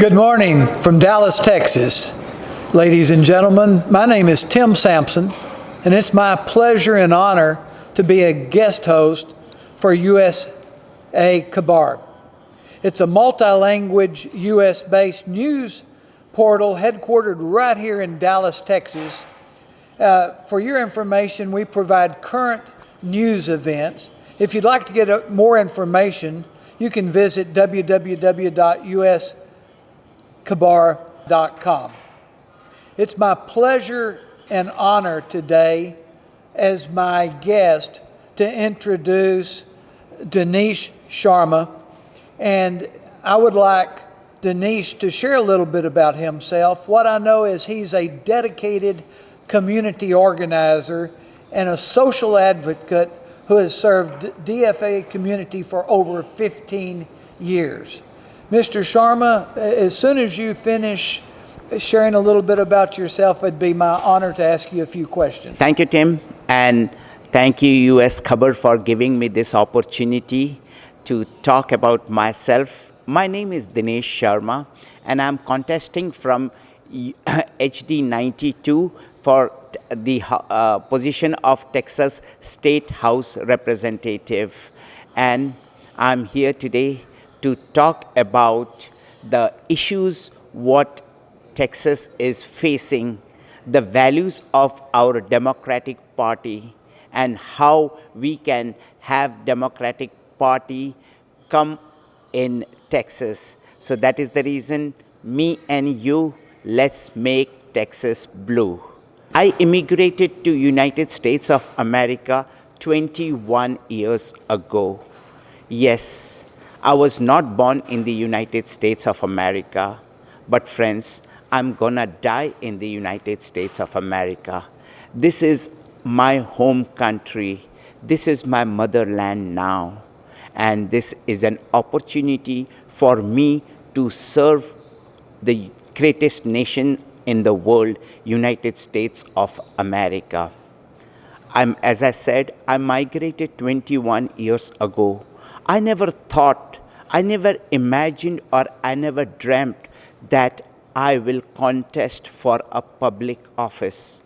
Good morning from Dallas, Texas. Ladies and gentlemen, my name is Tim Sampson, and it's my pleasure and honor to be a guest host for Uskhabar. It's a multi-language U.S.-based news portal headquartered right here in Dallas, Texas. For your information, we provide current news events. If you'd like to get more information, you can visit www.uskhabar.com. It's my pleasure and honor today as my guest to introduce Dinesh Sharma. And I would like Dinesh to share a little bit about himself. What I know is he's a dedicated community organizer and a social advocate who has served DFA community for over 15 years. Mr. Sharma, as soon as you finish sharing a little bit about yourself, it'd be my honor to ask you a few questions. Thank you, Tim, and thank you, Uskhabar, for giving me this opportunity to talk about myself. My name is Dinesh Sharma, and I'm contesting from HD 92 for the position of Texas State House Representative. And I'm here today to talk about the issues what Texas is facing, the values of our Democratic Party, and how we can have Democratic Party come in Texas. So that is the reason me and you, let's make Texas blue. I immigrated to United States of America 21 years ago. Yes, I was not born in the United States of America, but friends, I'm gonna die in the United States of America. This is my home country. This is my motherland now. And this is an opportunity for me to serve the greatest nation in the world, United States of America. As I said, I migrated 21 years ago. I never thought, I never imagined, or I never dreamt that I will contest for a public office.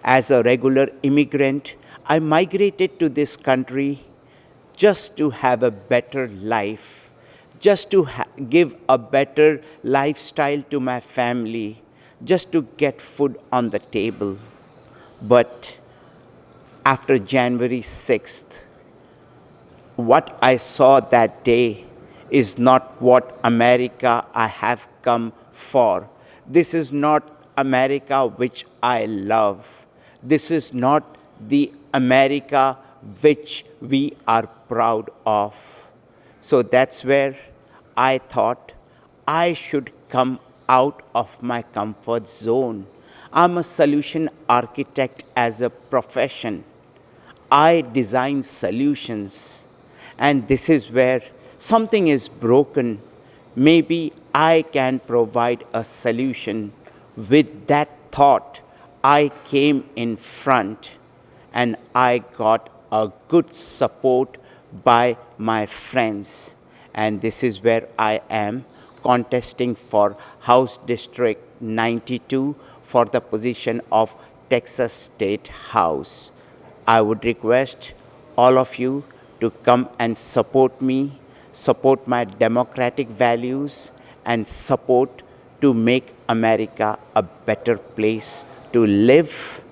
As a regular immigrant, I migrated to this country just to have a better life, just to give a better lifestyle to my family, just to get food on the table. But after January 6th, what I saw that day is not what America I have come for. This is not America which I love. This is not the America which we are proud of. So that's where I thought I should come out of my comfort zone. I'm a solution architect as a profession. I design solutions, and this is where something is broken. Maybe I can provide a solution. With that thought, I came in front, and I got a good support by my friends. And this is where I am contesting for House District 92 for the position of Texas State House. I would request all of you to come and support me, support my democratic values, and support to make America a better place to live,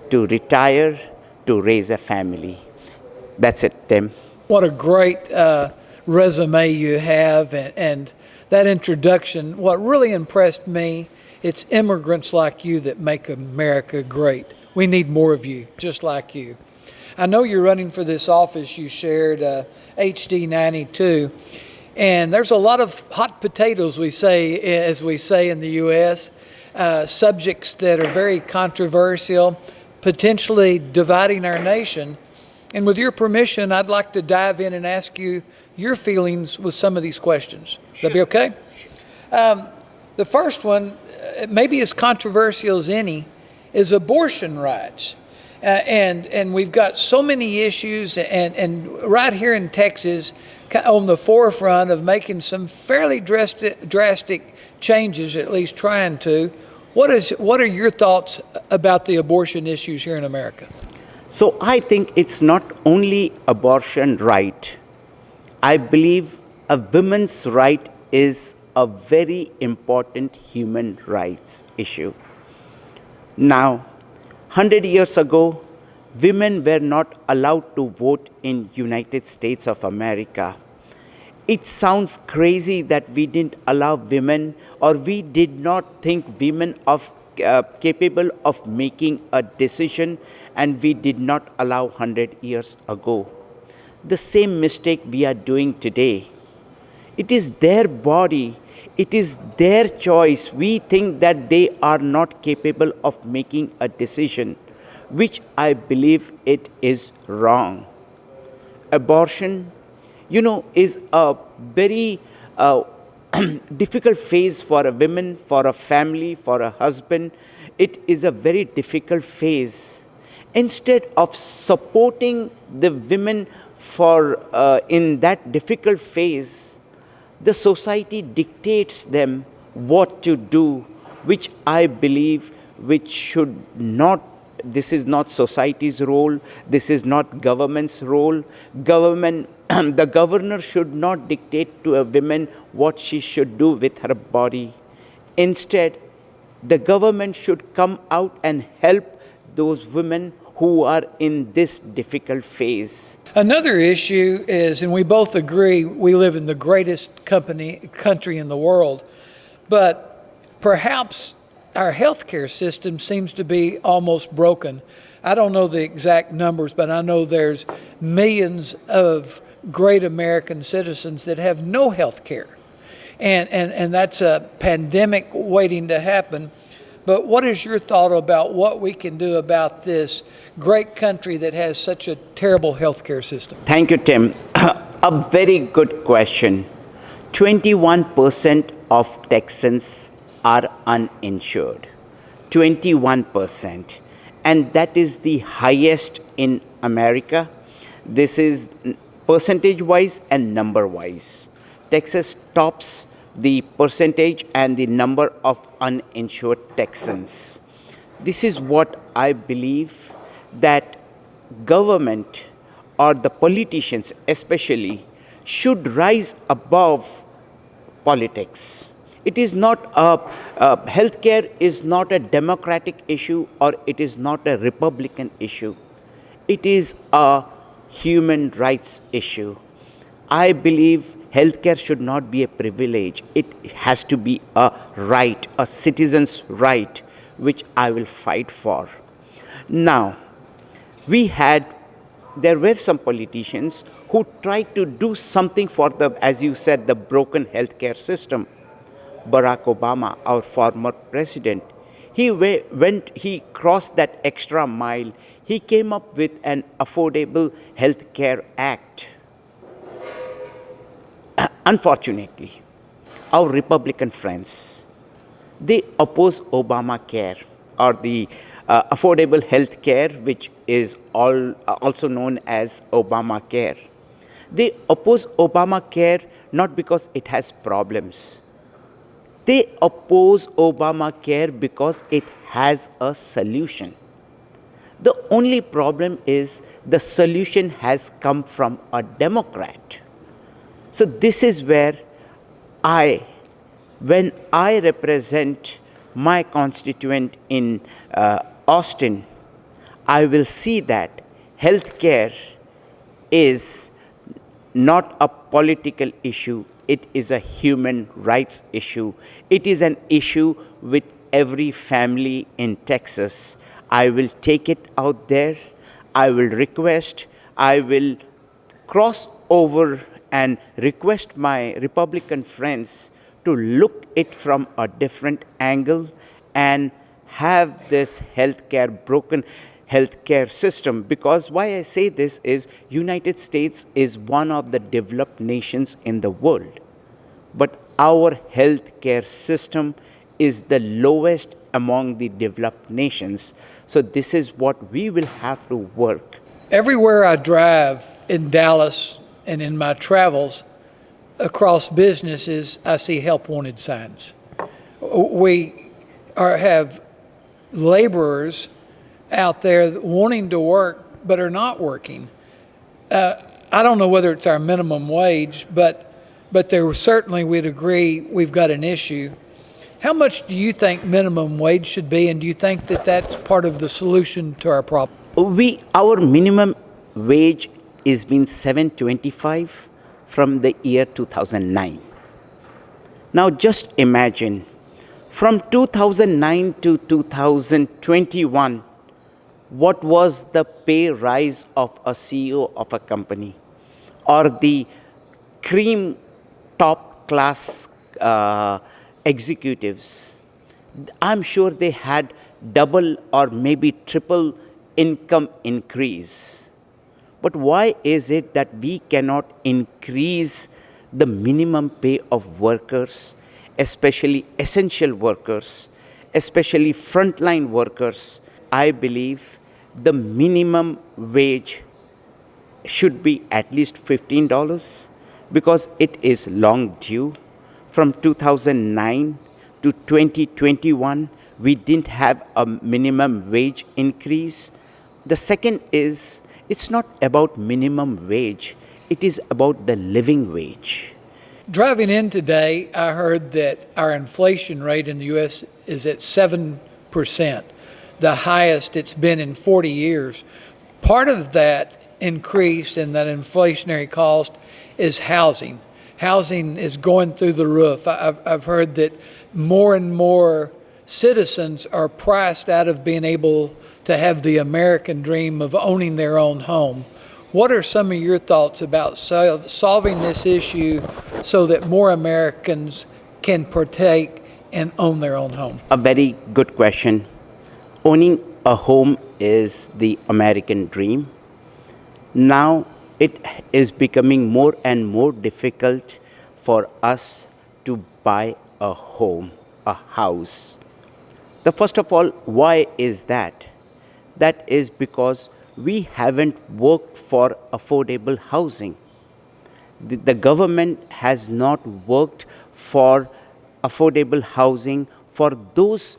to retire, to raise a family. That's it, Tim. What a great resume you have, and that introduction, what really impressed me, it's immigrants like you that make America great. We need more of you, just like you. I know you're running for this office. You shared HD 92, and there's a lot of hot potatoes, as we say in the U.S., subjects that are very controversial, potentially dividing our nation. And with your permission, I'd like to dive in and ask you your feelings with some of these questions. Sure. That be okay? The first one, maybe as controversial as any, is abortion rights. and we've got so many issues, and right here in Texas, on the forefront of making some fairly drastic changes, at least trying to. What are your thoughts about the abortion issues here in America? So I think it's not only abortion right. I believe a woman's right is a very important human rights issue. Now, 100 years ago, women were not allowed to vote in United States of America. It sounds crazy that we didn't allow women, or we did not think women of capable of making a decision, and we did not allow 100 years ago. The same mistake we are doing today. It is their body, it is their choice. We think that they are not capable of making a decision, which I believe it is wrong. Abortion, is a very difficult phase for a woman, for a family, for a husband. It is a very difficult phase. Instead of supporting the women for in that difficult phase, the society dictates them what to do, which I believe which should not. This is not society's role. This is not government's role. The governor should not dictate to a woman what she should do with her body. Instead, the government should come out and help those women who are in this difficult phase. Another issue is, and we both agree, we live in the greatest country in the world, but perhaps our healthcare system seems to be almost broken. I don't know the exact numbers, but I know there's millions of great American citizens that have no health care. And that's a pandemic waiting to happen. But what is your thought about what we can do about this great country that has such a terrible healthcare system? Thank you, Tim. A very good question. 21% of Texans are uninsured. 21%. And that is the highest in America. This is percentage-wise and number-wise. Texas tops the percentage and the number of uninsured Texans. This is what I believe, that government or the politicians especially should rise above politics. It is not healthcare is not a democratic issue, or it is not a Republican issue. It is a human rights issue. I believe healthcare should not be a privilege. It has to be a right, a citizen's right, which I will fight for. Now, there were some politicians who tried to do something for as you said, the broken healthcare system. Barack Obama, our former president, he crossed that extra mile. He came up with an Affordable Health Care Act. Unfortunately, our Republican friends, they oppose Obamacare, or the Affordable Health Care, which is also known as Obamacare. They oppose Obamacare not because it has problems. They oppose Obamacare because it has a solution. The only problem is the solution has come from a Democrat. So this is where when I represent my constituent in Austin, I will see that healthcare is not a political issue. It is a human rights issue. It is an issue with every family in Texas. I will take it out there. I will cross over and request my Republican friends to look it from a different angle and have this broken healthcare system. Because why I say this is, United States is one of the developed nations in the world, but our healthcare system is the lowest among the developed nations. So this is what we will have to work. Everywhere I drive in Dallas and in my travels across businesses, I see help wanted signs. We have laborers out there wanting to work but are not working. I don't know whether it's our minimum wage, but there certainly we'd agree we've got an issue. How much do you think minimum wage should be, and do you think that that's part of the solution to our problem? Our minimum wage is been 725 from the year 2009. Now just imagine, from 2009 to 2021, what was the pay rise of a CEO of a company or the cream top class executives? I'm sure they had double or maybe triple income increase. But why is it that we cannot increase the minimum pay of workers, especially essential workers, especially frontline workers? I believe the minimum wage should be at least $15 because it is long due. From 2009 to 2021, we didn't have a minimum wage increase. The second is, it's not about minimum wage, it is about the living wage. Driving in today, I heard that our inflation rate in the U.S. is at 7%, the highest it's been in 40 years. Part of that increase in that inflationary cost is housing. Housing is going through the roof. I've heard that more and more citizens are priced out of being able to have the American dream of owning their own home. What are some of your thoughts about solving this issue so that more Americans can partake and own their own home? A very good question. Owning a home is the American dream. Now it is becoming more and more difficult for us to buy a home, a house. First of all, why is that? That is because we haven't worked for affordable housing. The government has not worked for affordable housing for those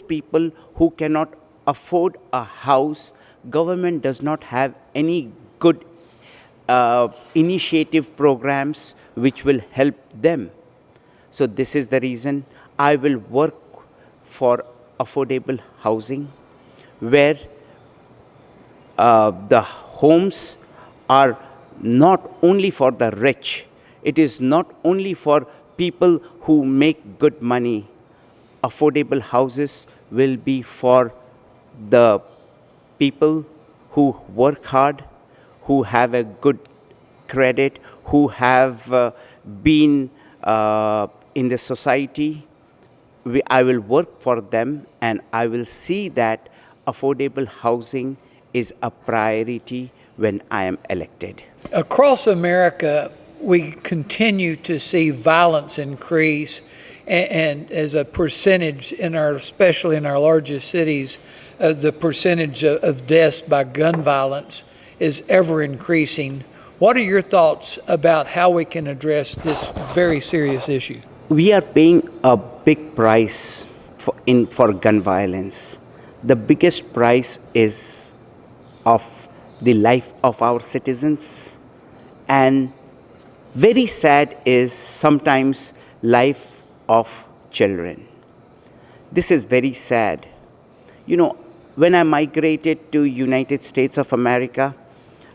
people who cannot afford a house. Government does not have any good initiative programs which will help them. So this is the reason I will work for affordable housing where the homes are not only for the rich. It is not only for people who make good money. Affordable houses will be for the people who work hard, who have a good credit, who have been in the society. I will work for them, and I will see that affordable housing is a priority when I am elected. Across America, we continue to see violence increase, and as a percentage especially in our largest cities, the percentage of deaths by gun violence is ever increasing. What are your thoughts about how we can address this very serious issue? We are paying a big price for gun violence. The biggest price is of the life of our citizens, and very sad is sometimes life of children. This is very sad. When I migrated to United States of America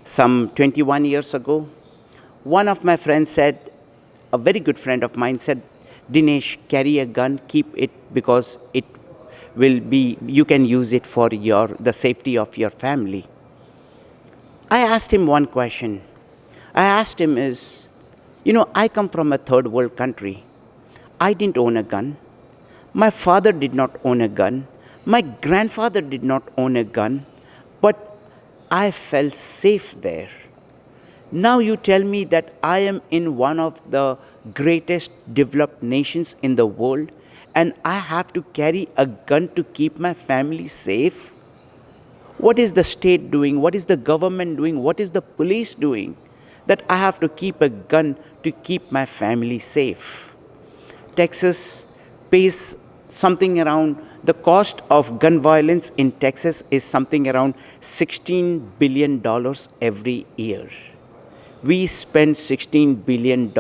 some 21 years ago, one of my friends said, a very good friend of mine said, Dinesh, carry a gun, keep it because it will be, you can use it for the safety of your family. I asked him one question. I asked him I come from a third world country. I didn't own a gun. My father did not own a gun. My grandfather did not own a gun. But I felt safe there. Now you tell me that I am in one of the greatest developed nations in the world, and I have to carry a gun to keep my family safe? What is the state doing? What is the government doing? What is the police doing that I have to keep a gun to keep my family safe? Texas pays something around, the cost of gun violence in Texas is something around $16 billion every year. We spend $16 billion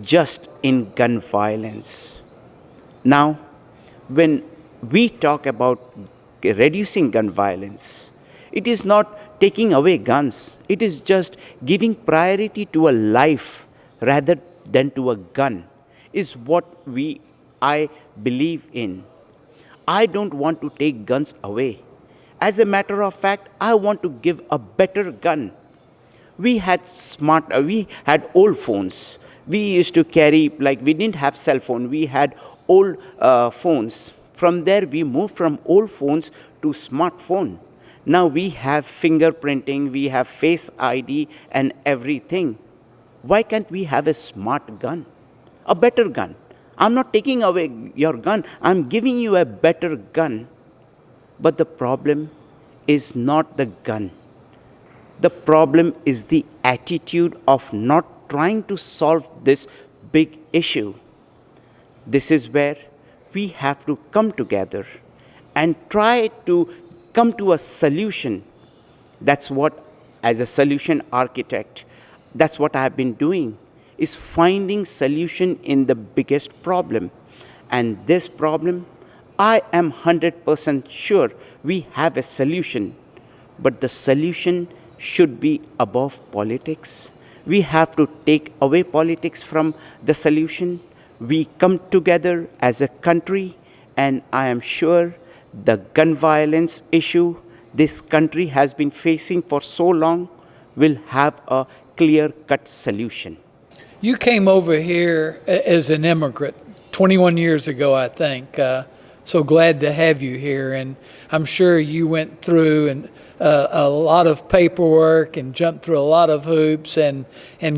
just in gun violence. Now, when we talk about reducing gun violence, it is not taking away guns, it is just giving priority to a life rather than to a gun, is what I believe in. I don't want to take guns away. As a matter of fact, I want to give a better gun. We had old phones. We used to carry, like, we didn't have cell phone, we had old phones. From there we moved from old phones to smartphone. Now we have fingerprinting, we have face ID and everything. Why can't we have a smart gun, a better gun? I'm not taking away your gun, I'm giving you a better gun. But the problem is not the gun. The problem is the attitude of not trying to solve this big issue. This is where we have to come together and try to come to a solution. That's what, as a solution architect, that's what I have been doing, is finding solution in the biggest problem. And this problem, I am 100% sure we have a solution. But the solution should be above politics. We have to take away politics from the solution. We come together as a country, and I am sure the gun violence issue this country has been facing for so long will have a clear-cut solution. You came over here as an immigrant 21 years ago, I think. So glad to have you here. And I'm sure you went through a lot of paperwork and jumped through a lot of hoops and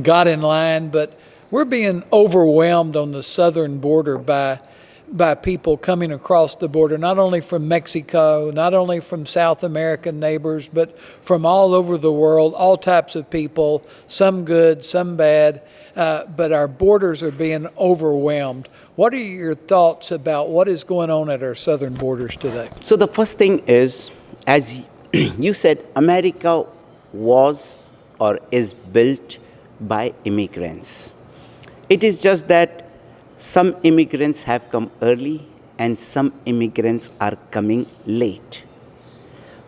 got in line. But we're being overwhelmed on the southern border by people coming across the border, not only from Mexico, not only from South American neighbors, but from all over the world, all types of people, some good, some bad, but our borders are being overwhelmed. What are your thoughts about what is going on at our southern borders today? So the first thing is, as you said, America was or is built by immigrants. It is just that some immigrants have come early and some immigrants are coming late.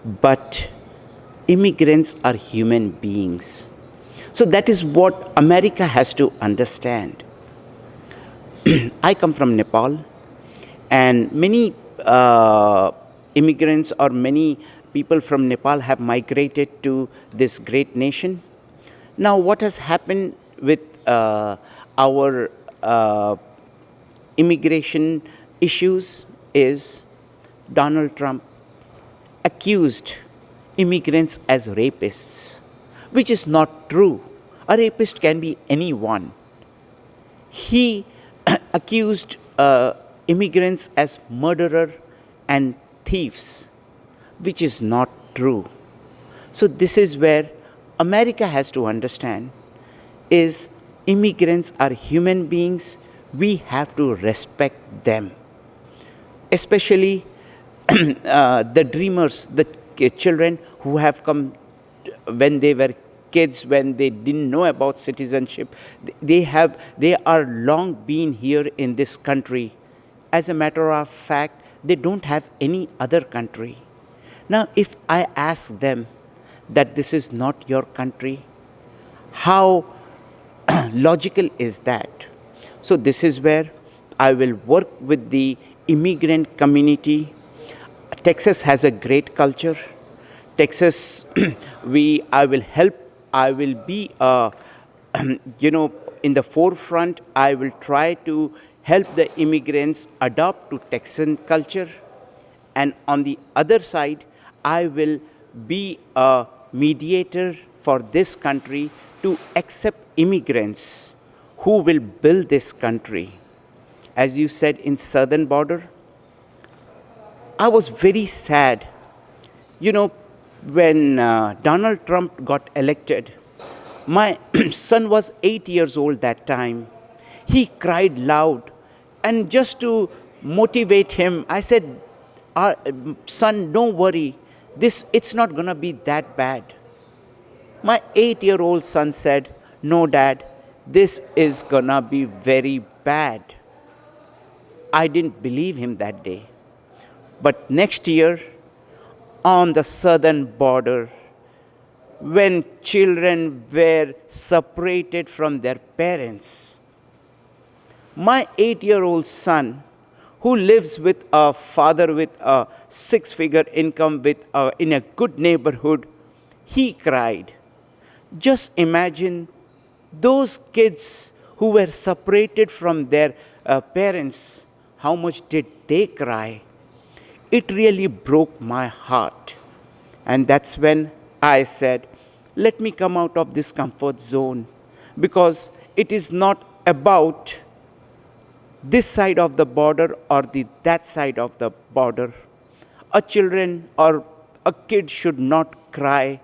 But immigrants are human beings. So that is what America has to understand. I come from Nepal, and many immigrants or many people from Nepal have migrated to this great nation. Now, what has happened with our immigration issues is Donald Trump accused immigrants as rapists, which is not true. A rapist can be anyone. He accused immigrants as murderer and thieves, which is not true. So this is where America has to understand is immigrants are human beings. We have to respect them. Especially the dreamers, the children who have come when they were kids, when they didn't know about citizenship. They are long been here in this country. As a matter of fact, they don't have any other country. Now, if I ask them that this is not your country, how logical is that? So this is where I will work with the immigrant community. Texas has a great culture. Texas, I will help. I will be, in the forefront. I will try to help the immigrants adopt to Texan culture. And on the other side, I will be a mediator for this country to accept immigrants who will build this country. as you said, in southern border, I was very sad. You know, when Donald Trump got elected, my son was 8 years old that time. He cried loud. And just to motivate him, I said, son, don't worry. It's not going to be that bad. My 8-year-old son said, no, Dad, this is going to be very bad. I didn't believe him that day. But next year, on the southern border, when children were separated from their parents, my 8-year-old son, who lives with a father with a 6-figure income in a good neighborhood, he cried. Just imagine those kids who were separated from their parents, how much did they cry? It really broke my heart. And that's when I said, let me come out of this comfort zone, because it is not about this side of the border or that side of the border. A children or a kid should not cry.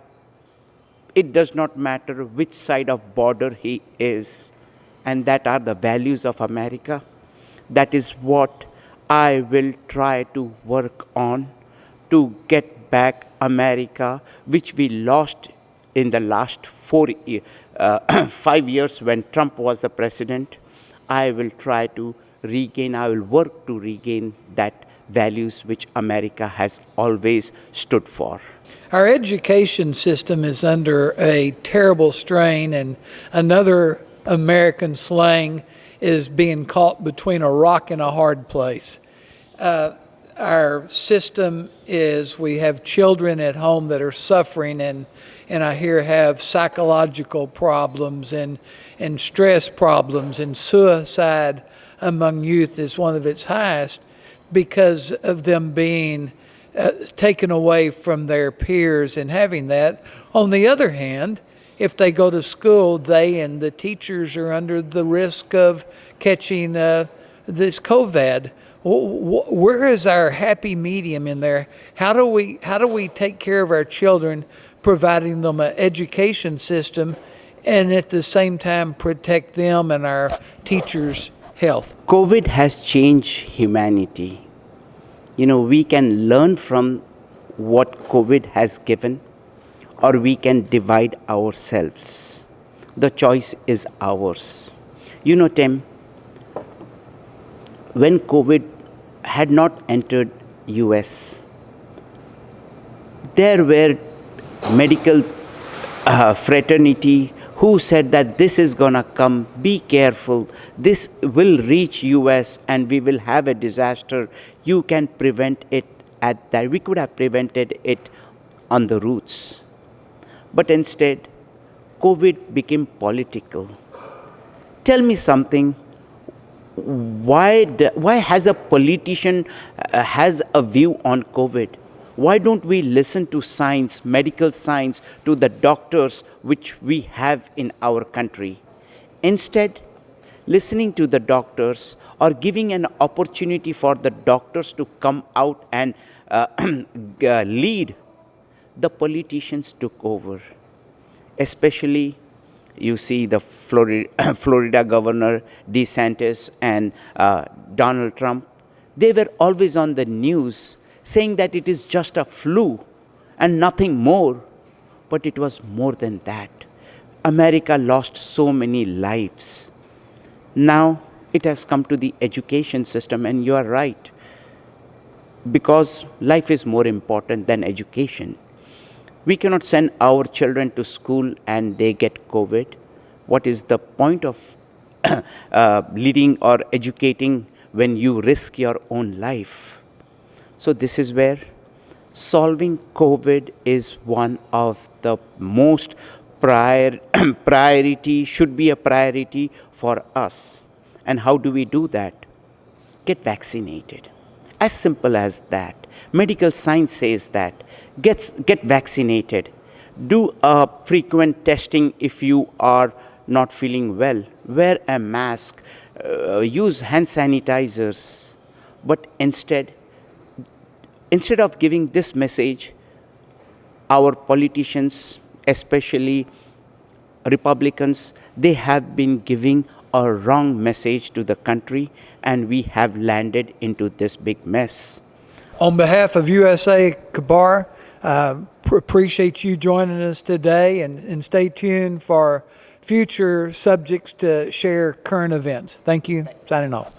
It does not matter which side of border he is. And that are the values of America. That is what I will try to work on to get back America, which we lost in the last 5 years when Trump was the president. I will work to regain that values which America has always stood for. Our education system is under a terrible strain, and another American slang is being caught between a rock and a hard place. Our system is, we have children at home that are suffering and I hear have psychological problems and stress problems, and suicide among youth is one of its highest because of them being taken away from their peers and having that. On the other hand, if they go to school, they and the teachers are under the risk of catching this COVID. Where is our happy medium in there? How do we take care of our children, providing them an education system, and at the same time protect them and our teachers' health? COVID has changed humanity. We can learn from what COVID has given, or we can divide ourselves. The choice is ours. Tim, when COVID had not entered US, there were medical fraternity who said that this is gonna come, be careful, this will reach US and we will have a disaster. You can prevent it at that. We could have prevented it on the roots. But instead, COVID became political. Tell me something. Why has a politician has a view on COVID? Why don't we listen to science, medical science, to the doctors which we have in our country? Instead, listening to the doctors or giving an opportunity for the doctors to come out and lead, the politicians took over. Especially, you see the Florida Governor DeSantis and Donald Trump. They were always on the news saying that it is just a flu and nothing more. But it was more than that. America lost so many lives. Now it has come to the education system, and you are right. Because life is more important than education. We cannot send our children to school and they get COVID. What is the point of leading or educating when you risk your own life? So this is where solving COVID is one of the most priority, should be a priority for us. And how do we do that? Get vaccinated. As simple as that. Medical science says that. Get vaccinated. Do a frequent testing if you are not feeling well. Wear a mask. use hand sanitizers, but instead of giving this message, our politicians, especially Republicans, they have been giving a wrong message to the country, and we have landed into this big mess. On behalf of USA Kabar, appreciate you joining us today, and stay tuned for future subjects to share current events. Thank you. Signing off.